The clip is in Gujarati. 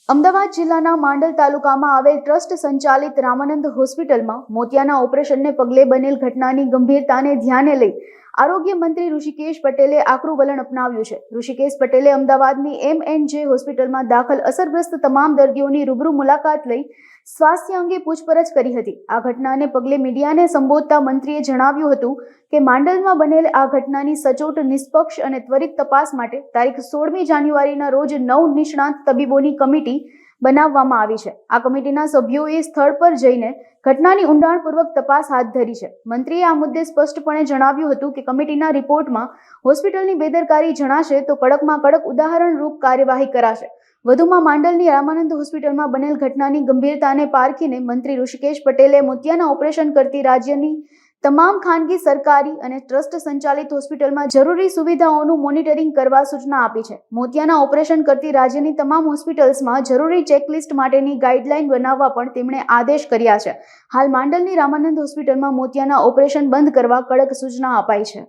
અમદાવાદ જિલ્લાના માંડલ તાલુકામાં આવેલ ટ્રસ્ટ સંચાલિત રામાનંદ હોસ્પિટલમાં મોતિયાના ઓપરેશનને પગલે બનેલ ઘટનાની ગંભીરતાને ધ્યાને લઈ આરોગ્ય મંત્રી ઋષિકેશ પટેલે આકરું વલણ અપનાવ્યું છે। ઋષિકેશ પટેલે અમદાવાદની M&J હોસ્પિટલમાં દાખલ અસરગ્રસ્ત તમામ દર્દીઓની રૂબરૂ મુલાકાત લઈ સ્વાસ્થ્ય અંગે પૂછપરછ કરી હતી। આ ઘટનાને પગલે મીડિયાને સંબોધતા મંત્રીએ જણાવ્યું હતું કે માંડલમાં બનેલ આ ઘટનાની સચોટ, નિષ્પક્ષ અને ત્વરિત તપાસ માટે તારીખ 16મી જાન્યુઆરીના રોજ 9 નિષ્ણાત તબીબોની કમિટી બનાવવામાં આવી છે। આ કમિટીના સભ્યોએ સ્થળ પર જઈને ઘટનાની ઊંડાણપૂર્વક તપાસ હાથ ધરી છે। મંત્રીએ આ મુદ્દે સ્પષ્ટપણે જણાવ્યું હતું કે કમિટીના રિપોર્ટમાં હોસ્પિટલની બેદરકારી જણાશે તો કડકમાં કડક ઉદાહરણરૂપ કાર્યવાહી કરાશે। વધુમાં માંડલની રામાનંદ હોસ્પિટલમાં બનેલ ઘટનાની ગંભીરતાને પારખીને મંત્રી ઋષિકેશ પટેલે મોતિયાના ઓપરેશન કરતી રાજ્યની તમામ ખાનગી, સરકારી અને ટ્રસ્ટ સંચાલિત હોસ્પિટલમાં જરૂરી સુવિધાઓનું મોનિટરિંગ કરવા સૂચના આપી છે। મોતિયાના ઓપરેશન કરતી રાજ્યની તમામ હોસ્પિટલ્સમાં જરૂરી ચેકલિસ્ટ માટેની ગાઈડલાઈન બનાવવા પણ તેમણે આદેશ કર્યા છે। હાલ માંડલની રામાનંદ હોસ્પિટલમાં મોતિયાના ઓપરેશન બંધ કરવા કડક સૂચના અપાઈ છે।